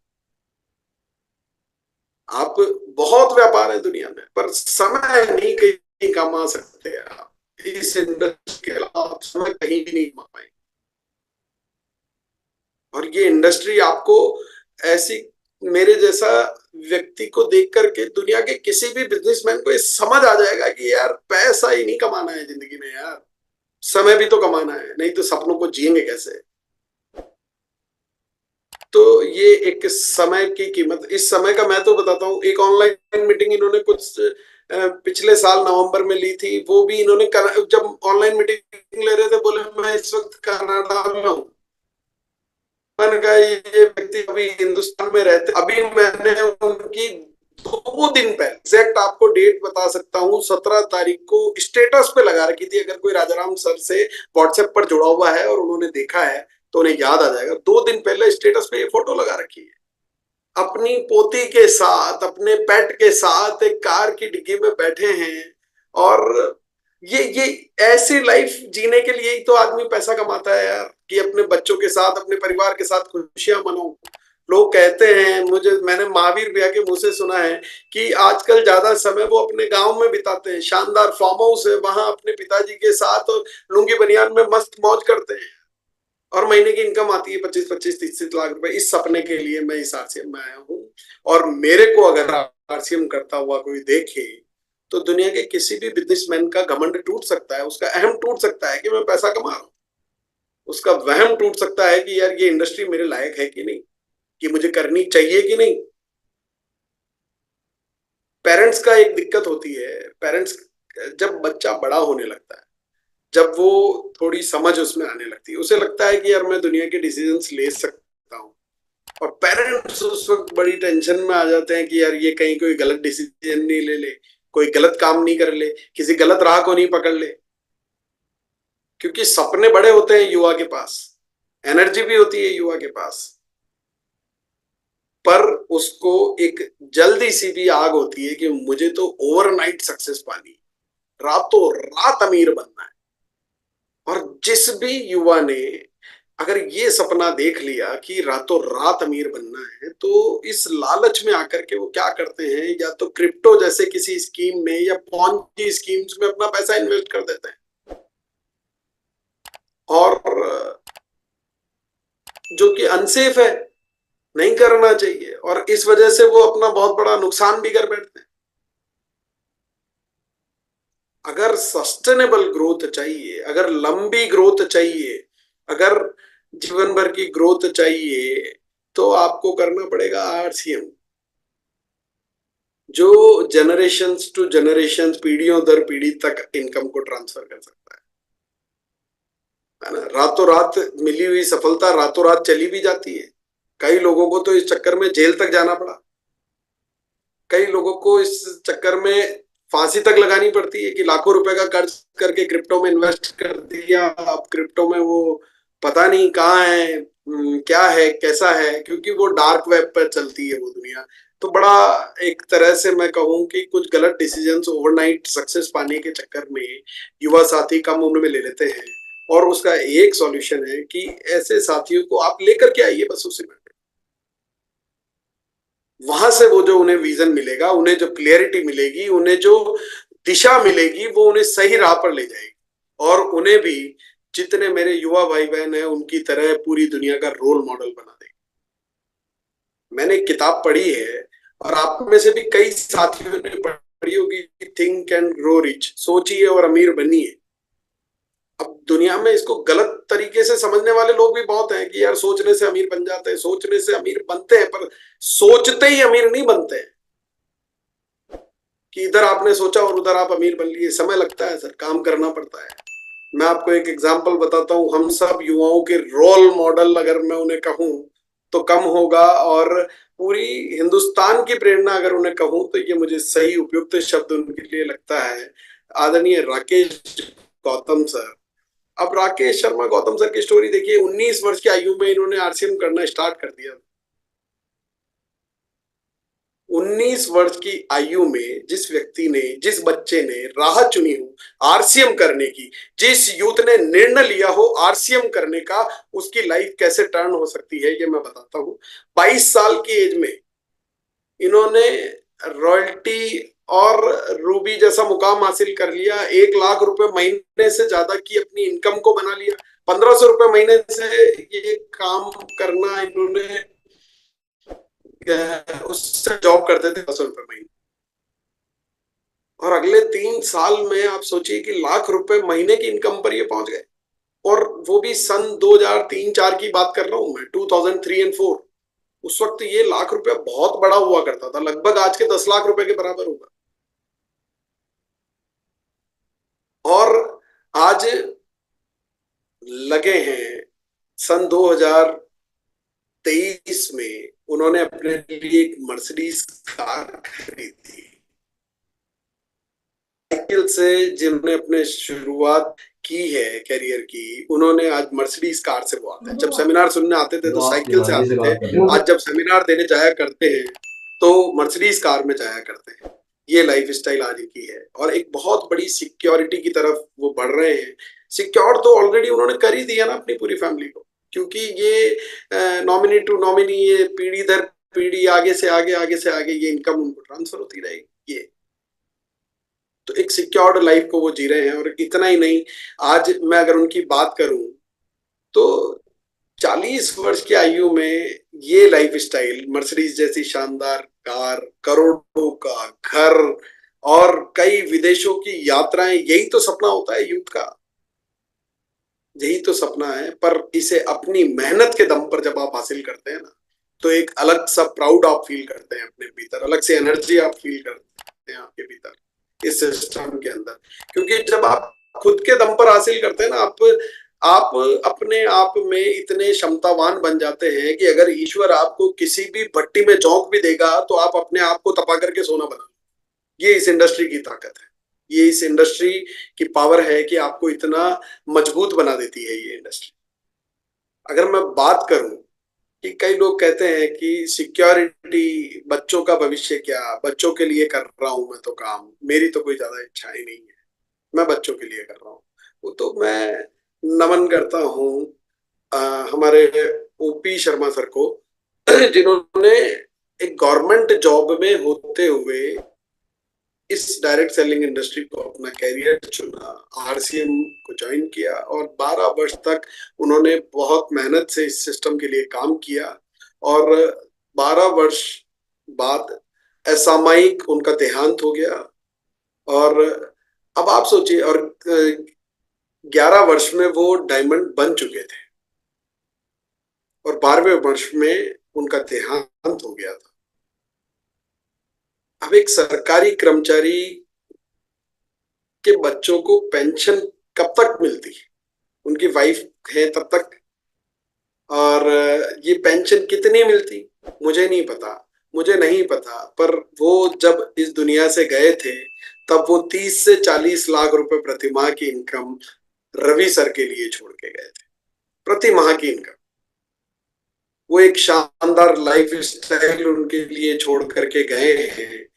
आप, बहुत व्यापार है दुनिया में, पर समय नहीं कहीं कमा सकते आप। इस इंडस्ट्री के अलावा आप समय कहीं भी नहीं कमा पाएंगे। और ये इंडस्ट्री आपको ऐसी मेरे जैसा व्यक्ति को देख करके दुनिया के किसी भी बिजनेसमैन को ये समझ आ जाएगा कि यार पैसा ही नहीं कमाना है जिंदगी में, यार समय भी तो कमाना है, नहीं तो सपनों को जिएंगे कैसे। तो ये एक समय की कीमत, इस समय का मैं तो बताता हूँ। एक ऑनलाइन मीटिंग इन्होंने कुछ पिछले साल नवंबर में ली थी, वो भी इन्होंने जब ऑनलाइन मीटिंग ले रहे थे बोले मैं इस वक्त कनाडा में हूँ। मैंने कहा ये व्यक्ति अभी हिंदुस्तान में रहते, अभी मैंने उनकी 2 दिन पहले एग्जैक्ट आपको डेट बता सकता हूँ, 17 तारीख को स्टेटस पे लगा रखी थी। अगर कोई राजाराम सर से व्हाट्सएप पर जुड़ा हुआ है और उन्होंने देखा है तो उन्हें याद आ जाएगा। 2 दिन पहले स्टेटस पे ये फोटो लगा रखी है, अपनी पोती के साथ, अपने पेट के साथ एक कार की डिग्गी में बैठे हैं। और ये ऐसी लाइफ जीने के लिए ही तो आदमी पैसा कमाता है यार, कि अपने बच्चों के साथ, अपने परिवार के साथ खुशियां मनाओ। लोग कहते हैं, मैंने महावीर भैया के मुंह से सुना है कि आजकल ज्यादा समय वो अपने गांव में बिताते हैं, शानदार फार्म हाउस है वहां, अपने पिताजी के साथ और लुंगी बनियान में मस्त मौज करते हैं, और महीने की इनकम आती है 25-25 30 लाख रुपए। इस सपने के लिए मैं इस आरसीएम में आया हूँ। और मेरे को अगर आरसीएम करता हुआ कोई देखे तो दुनिया के किसी भी बिजनेसमैन का घमंड टूट सकता है, उसका अहम टूट सकता है कि मैं पैसा कमा रहा हूँ, उसका वहम टूट सकता है कि यार ये इंडस्ट्री मेरे लायक है कि नहीं, कि मुझे करनी चाहिए कि नहीं। पेरेंट्स का एक दिक्कत होती है, पेरेंट्स जब बच्चा बड़ा होने लगता है, जब वो थोड़ी समझ उसमें आने लगती है, उसे लगता है कि यार मैं दुनिया के डिसीजंस ले सकता हूँ। और पेरेंट्स उस वक्त बड़ी टेंशन में आ जाते हैं कि यार ये कहीं कोई गलत डिसीजन नहीं ले ले, कोई गलत काम नहीं कर ले, किसी गलत राह को नहीं पकड़ ले। क्योंकि सपने बड़े होते हैं युवा के पास, एनर्जी भी होती है युवा के पास, पर उसको एक जल्दी सी भी आग होती है कि मुझे तो ओवरनाइट सक्सेस पानी, रातों रात अमीर बनना है। और जिस भी युवा ने अगर ये सपना देख लिया कि रातों रात अमीर बनना है, तो इस लालच में आकर के वो क्या करते हैं, या तो क्रिप्टो जैसे किसी स्कीम में या पॉन्जी स्कीम्स में अपना पैसा इन्वेस्ट कर देते हैं, और जो कि अनसेफ है, नहीं करना चाहिए, और इस वजह से वो अपना बहुत बड़ा नुकसान भी कर बैठते हैं। अगर सस्टेनेबल ग्रोथ चाहिए, अगर लंबी ग्रोथ चाहिए, अगर जीवन भर की ग्रोथ चाहिए, तो आपको करना पड़ेगा आरसीएम, जो जनरेशंस टू जनरेशंस, पीढ़ियों दर पीढ़ी तक इनकम को ट्रांसफर कर सकता है ना। रातों रात मिली हुई सफलता रातों रात चली भी जाती है। कई लोगों को तो इस चक्कर में जेल तक जाना पड़ा, कई लोगों को इस चक्कर में फांसी तक लगानी पड़ती है कि लाखों रुपए का कर्ज करके क्रिप्टो में इन्वेस्ट कर दिया, अब क्रिप्टो में वो पता नहीं कहाँ है, क्या है, कैसा है, क्योंकि वो डार्क वेब पर चलती है वो दुनिया। तो बड़ा एक तरह से मैं कहूँ कि कुछ गलत डिसीजंस ओवरनाइट सक्सेस पाने के चक्कर में युवा साथी कम उम्र में ले लेते हैं। और उसका एक सॉल्यूशन है कि ऐसे साथियों को आप लेकर के आइए बस उसी में, वहां से वो जो उन्हें विजन मिलेगा, उन्हें जो क्लियरिटी मिलेगी, उन्हें जो दिशा मिलेगी, वो उन्हें सही राह पर ले जाएगी, और उन्हें भी जितने मेरे युवा भाई बहन हैं उनकी तरह पूरी दुनिया का रोल मॉडल बना देगी। मैंने एक किताब पढ़ी है, और आप में से भी कई साथियों ने पढ़ी होगी, थिंक एंड ग्रो रिच, सोचिए और अमीर बनिए। अब दुनिया में इसको गलत तरीके से समझने वाले लोग भी बहुत हैं कि यार सोचने से अमीर बन जाते हैं, सोचने से अमीर बनते हैं, पर सोचते ही अमीर नहीं बनते हैं कि इधर आपने सोचा और उधर आप अमीर बन लिए। समय लगता है सर, काम करना पड़ता है। मैं आपको एक एग्जांपल बताता हूँ, हम सब युवाओं के रोल मॉडल अगर मैं उन्हें कहूँ तो कम होगा, और पूरी हिंदुस्तान की प्रेरणा अगर उन्हें कहूँ तो ये मुझे सही उपयुक्त शब्द उनके लिए लगता है, आदरणीय राकेश गौतम सर। अब राकेश शर्मा गौतम सर की स्टोरी देखिए, 19 वर्ष की आयु में इन्होंने आरसीएम करना स्टार्ट कर दिया। 19 वर्ष की आयु में जिस व्यक्ति ने, जिस बच्चे ने राह चुनी हो आरसीएम करने की, जिस यूथ ने निर्णय लिया हो आरसीएम करने का, उसकी लाइफ कैसे टर्न हो सकती है ये मैं बताता हूँ। 22 साल की एज में इन्होंने रॉयल्टी और रूबी जैसा मुकाम हासिल कर लिया, 1 लाख रुपए महीने से ज्यादा की अपनी इनकम को बना लिया। 1500 रुपए महीने से ये काम करना इन्होंने उससे जॉब करते थे 10 रुपए महीने, और अगले 3 साल में आप सोचिए कि लाख रुपए महीने की इनकम पर ये पहुंच गए। और वो भी सन 2003-4 की बात कर रहा हूं मैं, 2003 एंड 4। उस वक्त ये लाख रुपया बहुत बड़ा हुआ करता था, लगभग आज के 10 लाख रुपए के बराबर होगा। और आज लगे हैं, सन 2023 में उन्होंने अपने लिए एक मर्सिडीज कार खरीदी। साइकिल से जिन्होंने अपने शुरुआत की है करियर की, उन्होंने आज मर्सिडीज कार से वो आते हैं। जब सेमिनार सुनने आते थे तो साइकिल से आते थे, आज जब सेमिनार देने जाया करते हैं तो मर्सिडीज कार में जाया करते हैं। ये लाइफ स्टाइल आज की है, और एक बहुत बड़ी सिक्योरिटी की तरफ वो बढ़ रहे हैं। सिक्योर तो ऑलरेडी उन्होंने कर ही दिया ना अपनी पूरी फैमिली को, क्योंकि ये नॉमिनी टू नॉमिनी, ये पीढ़ी दर पीढ़ी आगे से आगे, आगे से आगे ये इनकम उनको ट्रांसफर होती रहेगी। ये तो एक सिक्योर्ड लाइफ को वो जी रहे हैं। और इतना ही नहीं, आज मैं अगर उनकी बात करूं तो 40 वर्ष की आयु में ये लाइफ स्टाइल, मर्सिडीज जैसी शानदार कार, करोड़ों का घर, और कई विदेशों की यात्राएं, यही तो सपना होता है यूथ का, यही तो सपना है। पर इसे अपनी मेहनत के दम पर जब आप हासिल करते हैं ना, तो एक अलग सा प्राउड आप फील करते हैं अपने भीतर, अलग से एनर्जी आप फील करते हैं आपके भीतर इस सिस्टम के अंदर। क्योंकि जब आप खुद के दम पर हासिल करते हैं ना, आप अपने आप में इतने क्षमतावान बन जाते हैं कि अगर ईश्वर आपको किसी भी भट्टी में झोंक भी देगा तो आप अपने आप को तपा करके सोना बना। ये इस इंडस्ट्री की ताकत है, ये इस इंडस्ट्री की पावर है कि आपको इतना मजबूत बना देती है ये इंडस्ट्री। अगर मैं बात करूं कि कई लोग कहते हैं कि सिक्योरिटी, बच्चों का भविष्य क्या, बच्चों के लिए कर रहा हूं मैं तो काम, मेरी तो कोई ज्यादा इच्छा ही नहीं है, मैं बच्चों के लिए कर रहा हूँ। वो तो मैं नमन करता हूँ हमारे ओपी शर्मा सर को, जिन्होंने एक गवर्नमेंट जॉब में होते हुए इस डायरेक्ट सेलिंग इंडस्ट्री को अपना कैरियर चुना, आरसीएम को ज्वाइन किया, और 12 वर्ष तक उन्होंने बहुत मेहनत से इस सिस्टम के लिए काम किया। और 12 वर्ष बाद असामयिक उनका देहांत हो गया। और अब आप सोचिए, और 11 वर्ष में वो डायमंड बन चुके थे, और 12वें वर्ष में उनका देहांत हो गया था। अब एक सरकारी कर्मचारी के बच्चों को पेंशन कब तक मिलती है, उनकी वाइफ है तब तक, और ये पेंशन कितनी मिलती मुझे नहीं पता, मुझे नहीं पता। पर वो जब इस दुनिया से गए थे तब वो 30 से 40 लाख रुपए प्रति माह की इनकम रवि सर के लिए छोड़ के गए थे, प्रति माह की इनकम। वो एक शानदार लाइफ स्टाइल उनके लिए छोड़ करके गए हैं,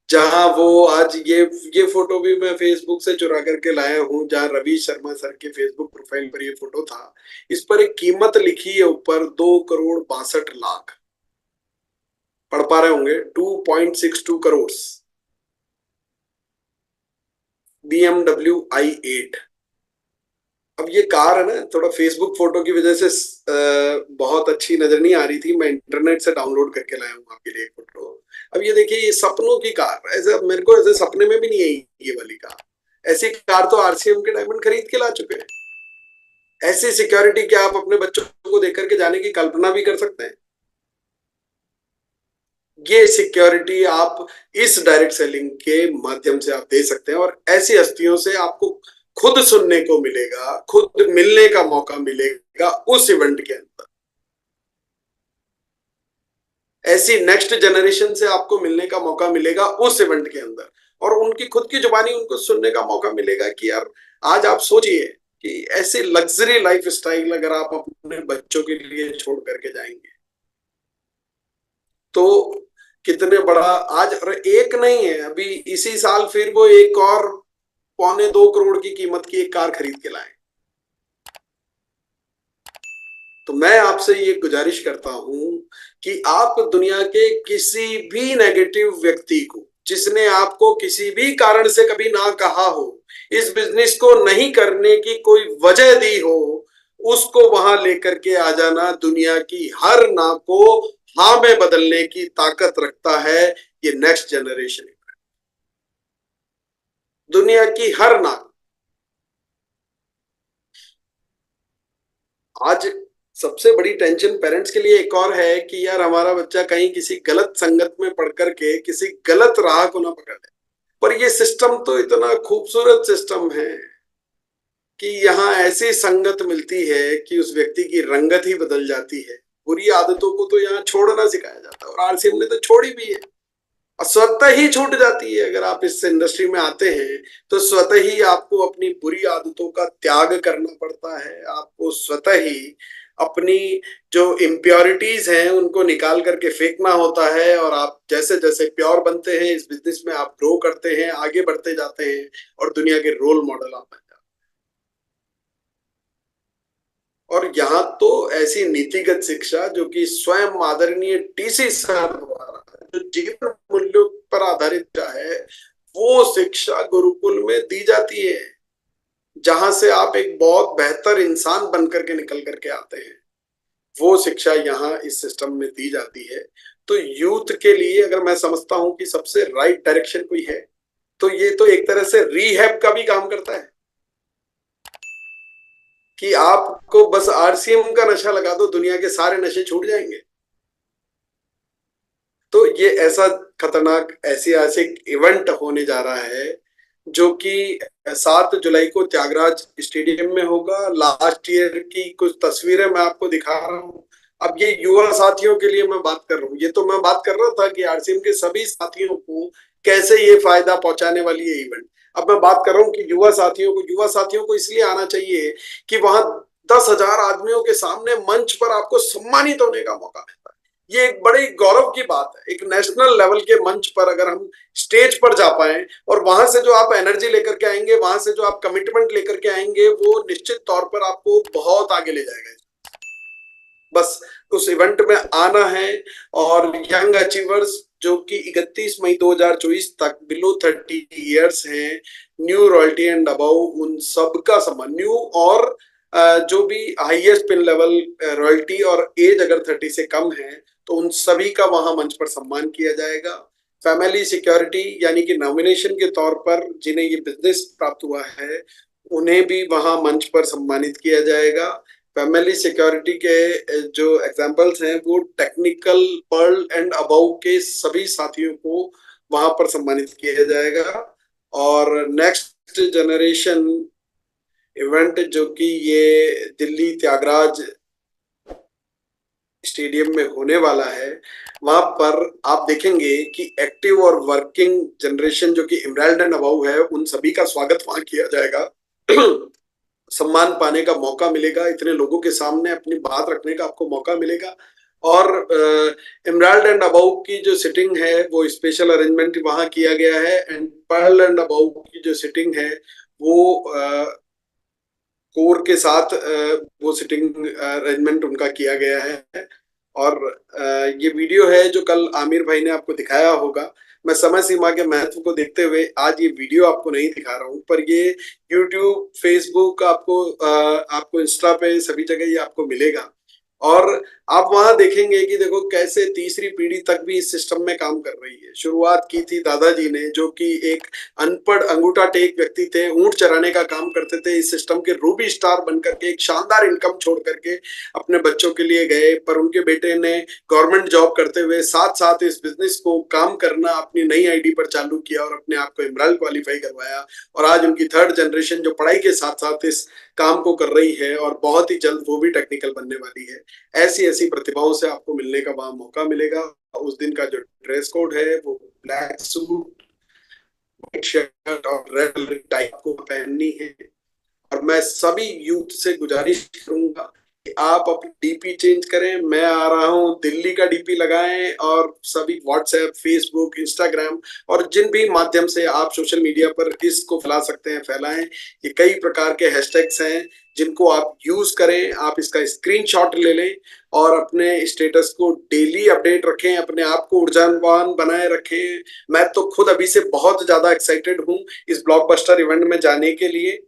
जहां वो आज ये फोटो भी मैं फेसबुक से चुरा करके लाया हूं, जहां रवि शर्मा सर के फेसबुक प्रोफाइल पर ये फोटो था। इस पर एक कीमत लिखी है ऊपर, 2,62,00,000। पढ़ पा रहे होंगे, 2.62 करोड़। BMW i8। अब ये कार है ना, थोड़ा फेसबुक फोटो की वजह से बहुत अच्छी नजर नहीं आ रही थी, मैं इंटरनेट से डाउनलोड करके लाया हूँ आपके लिए फोटो। अब ये देखिए, ये सपनों की कार, ऐसे मेरे को ऐसे सपने में भी नहीं आई ये वाली कार। ऐसी कार तो आरसीएम के डायमंड खरीद के ला चुके हैं। ऐसी सिक्योरिटी क्या आप अपने बच्चों को देकर के जाने की कल्पना भी कर सकते हैं? ये सिक्योरिटी आप इस डायरेक्ट सेलिंग के माध्यम से आप दे सकते हैं, और ऐसी हस्तियों से आपको खुद सुनने को मिलेगा, खुद मिलने का मौका मिलेगा उस इवेंट के अंदर। ऐसी नेक्स्ट जनरेशन से आपको मिलने का मौका मिलेगा उस इवेंट के अंदर, और उनकी खुद की जुबानी उनको सुनने का मौका मिलेगा कि यार, आज आप सोचिए कि ऐसे लग्जरी लाइफ स्टाइल अगर आप अपने बच्चों के लिए छोड़ करके जाएंगे तो कितने बड़ा। आज एक नहीं है, अभी इसी साल फिर वो एक और 1.25 करोड़ की कीमत की एक कार खरीद के लाए। तो मैं आपसे ये गुजारिश करता हूं कि आप दुनिया के किसी भी नेगेटिव व्यक्ति को, जिसने आपको किसी भी कारण से कभी ना कहा हो, इस बिजनेस को नहीं करने की कोई वजह दी हो, उसको वहां लेकर के आ जाना। दुनिया की हर ना को हाँ में बदलने की ताकत रखता है ये नेक्स्ट जनरेशन। दुनिया की हर नागरिक आज सबसे बड़ी टेंशन पेरेंट्स के लिए एक और है कि यार हमारा बच्चा कहीं किसी गलत संगत में पढ़ करके किसी गलत राह को ना पकड़ ले। पर ये सिस्टम तो इतना खूबसूरत सिस्टम है कि यहाँ ऐसी संगत मिलती है कि उस व्यक्ति की रंगत ही बदल जाती है। बुरी आदतों को तो यहाँ छोड़ना सिखाया जाता है और आरसीएम ने तो छोड़ी भी है और स्वतः ही छूट जाती है। अगर आप इस इंडस्ट्री में आते हैं तो स्वतः ही आपको अपनी बुरी आदतों का त्याग करना पड़ता है। आपको स्वतः ही अपनी जो इम्प्योरिटीज हैं उनको निकाल करके फेंकना होता है और आप जैसे जैसे प्योर बनते हैं इस बिजनेस में आप ग्रो करते हैं, आगे बढ़ते जाते हैं और दुनिया के रोल मॉडल आप बन जाते हैं। और यहाँ तो ऐसी नीतिगत शिक्षा जो कि स्वयं आदरणीय टीसी सर द्वारा जो जीवन मूल्यों पर आधारित है वो शिक्षा गुरुकुल में दी जाती है, जहां से आप एक बहुत बेहतर इंसान बन करके निकल करके आते हैं। वो शिक्षा यहाँ इस सिस्टम में दी जाती है। तो यूथ के लिए अगर मैं समझता हूं कि सबसे राइट डायरेक्शन कोई है तो ये तो एक तरह से रीहैब का भी काम करता है कि आपको बस आरसीएम का नशा लगा दो, दुनिया के सारे नशे छूट जाएंगे। तो ये ऐसा खतरनाक ऐतिहासिक इवेंट होने जा रहा है जो कि 7 जुलाई को त्यागराज स्टेडियम में होगा। लास्ट ईयर की कुछ तस्वीरें मैं आपको दिखा रहा हूँ। अब ये युवा साथियों के लिए मैं बात कर रहा हूँ। ये तो मैं बात कर रहा था कि आरसीएम के सभी साथियों को कैसे ये फायदा पहुंचाने वाली है इवेंट। अब मैं बात कर रहा हूँ कि युवा साथियों को इसलिए आना चाहिए कि वहां 10,000 आदमियों के सामने मंच पर आपको सम्मानित होने का मौका मिलता है। ये एक बड़ी गौरव की बात है। एक नेशनल लेवल के मंच पर अगर हम स्टेज पर जा पाए और वहां से जो आप एनर्जी लेकर के आएंगे, वहां से जो आप कमिटमेंट लेकर के आएंगे, वो निश्चित तौर पर आपको बहुत आगे ले जाएगा। बस उस इवेंट में आना है और यंग अचीवर्स जो कि 31 मई 2024 तक बिलो 30 ईयर्स हैं, न्यू रॉयल्टी एंड अबव, उन सबका सम्मान, न्यू और जो भी हाईएस्ट पिन लेवल रॉयल्टी और एज अगर 30 से कम है तो उन सभी का वहां मंच पर सम्मान किया जाएगा। फैमिली सिक्योरिटी यानी कि नॉमिनेशन के तौर पर जिन्हें ये बिजनेस प्राप्त हुआ है उन्हें भी वहां मंच पर सम्मानित किया जाएगा। फैमिली सिक्योरिटी के जो एग्जांपल्स हैं वो टेक्निकल पर्ल एंड अबव के सभी साथियों को वहां पर सम्मानित किया जाएगा। और नेक्स्ट जनरेशन इवेंट जो कि ये दिल्ली त्यागराज स्टेडियम में होने वाला है, वहां पर आप देखेंगे कि एक्टिव और वर्किंग जनरेशन जो कि इमराल्ड एंड अबव है उन सभी का स्वागत वहां किया जाएगा। सम्मान पाने का मौका मिलेगा, इतने लोगों के सामने अपनी बात रखने का आपको मौका मिलेगा। और इमराल्ड एंड अबव की जो सिटिंग है वो स्पेशल अरेंजमेंट वहां किया गया है एंड पर्ल एंड अबव की जो सिटिंग है वो कोर के साथ वो सिटिंग अरेंजमेंट उनका किया गया है। और ये वीडियो है जो कल आमिर भाई ने आपको दिखाया होगा। मैं समय सीमा के महत्व को देखते हुए आज ये वीडियो आपको नहीं दिखा रहा हूँ, पर ये यूट्यूब, फेसबुक, आपको इंस्टा पे सभी जगह ये आपको मिलेगा। और आप वहां देखेंगे कि देखो कैसे तीसरी पीढ़ी तक भी इस सिस्टम में काम कर रही है। शुरुआत की थी दादाजी ने जो कि एक अनपढ़ अंगूठा टेक व्यक्ति थे, ऊंट चराने का काम करते थे। इस सिस्टम के रूबी स्टार बनकर के एक शानदार इनकम छोड़ करके अपने बच्चों के लिए गए, पर उनके बेटे ने गवर्नमेंट जॉब करते हुए साथ साथ इस बिजनेस को काम करना अपनी नई आईडी पर चालू किया और अपने आप को इमराल क्वालिफाई करवाया। और आज उनकी थर्ड जनरेशन जो पढ़ाई के साथ साथ इस काम को कर रही है और बहुत ही जल्द वो भी टेक्निकल बनने वाली है। ऐसी ऐसी प्रतिभाओं से आपको मिलने का वहां मौका मिलेगा। उस दिन का जो ड्रेस कोड है वो ब्लैक सूट, व्हाइट शर्ट और रेड टाई को पहननी है। और मैं सभी यूथ से गुजारिश करूंगा कि आप अपनी डीपी चेंज करें। मैं आ रहा हूं, दिल्ली का डीपी लगाएं और सभी व्हाट्सएप, फेसबुक, इंस्टाग्राम और जिन भी माध्यम से आप सोशल मीडिया पर इसको फैला सकते हैं फैलाएं। ये कई प्रकार के हैशटैग्स हैं जिनको आप यूज करें। आप इसका स्क्रीनशॉट ले लें और अपने स्टेटस को डेली अपडेट रखें, अपने आप को ऊर्जावान बनाए रखें। मैं तो खुद अभी से बहुत ज्यादा एक्साइटेड हूं इस ब्लॉकबस्टर इवेंट में जाने के लिए।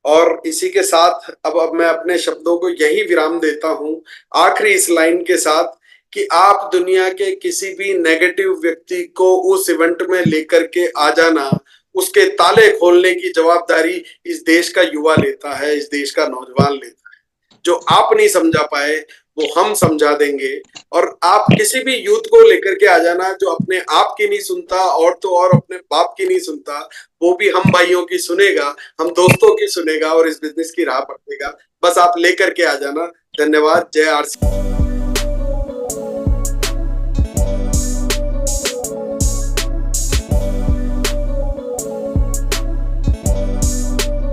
और इसी के साथ अब मैं अपने शब्दों को यही विराम देता हूं, आखिरी इस लाइन के साथ कि आप दुनिया के किसी भी नेगेटिव व्यक्ति को उस इवेंट में लेकर के आ जाना, उसके ताले खोलने की जवाबदारी इस देश का युवा लेता है, इस देश का नौजवान लेता है। जो आप नहीं समझा पाए वो हम समझा देंगे। और आप किसी भी यूथ को लेकर के आ जाना जो अपने आप की नहीं सुनता और तो और अपने बाप की नहीं सुनता, वो भी हम भाइयों की सुनेगा, हम दोस्तों की सुनेगा और इस बिजनेस की राह पकड़ेगा। बस आप लेकर के आ जाना। धन्यवाद। जय आरसी।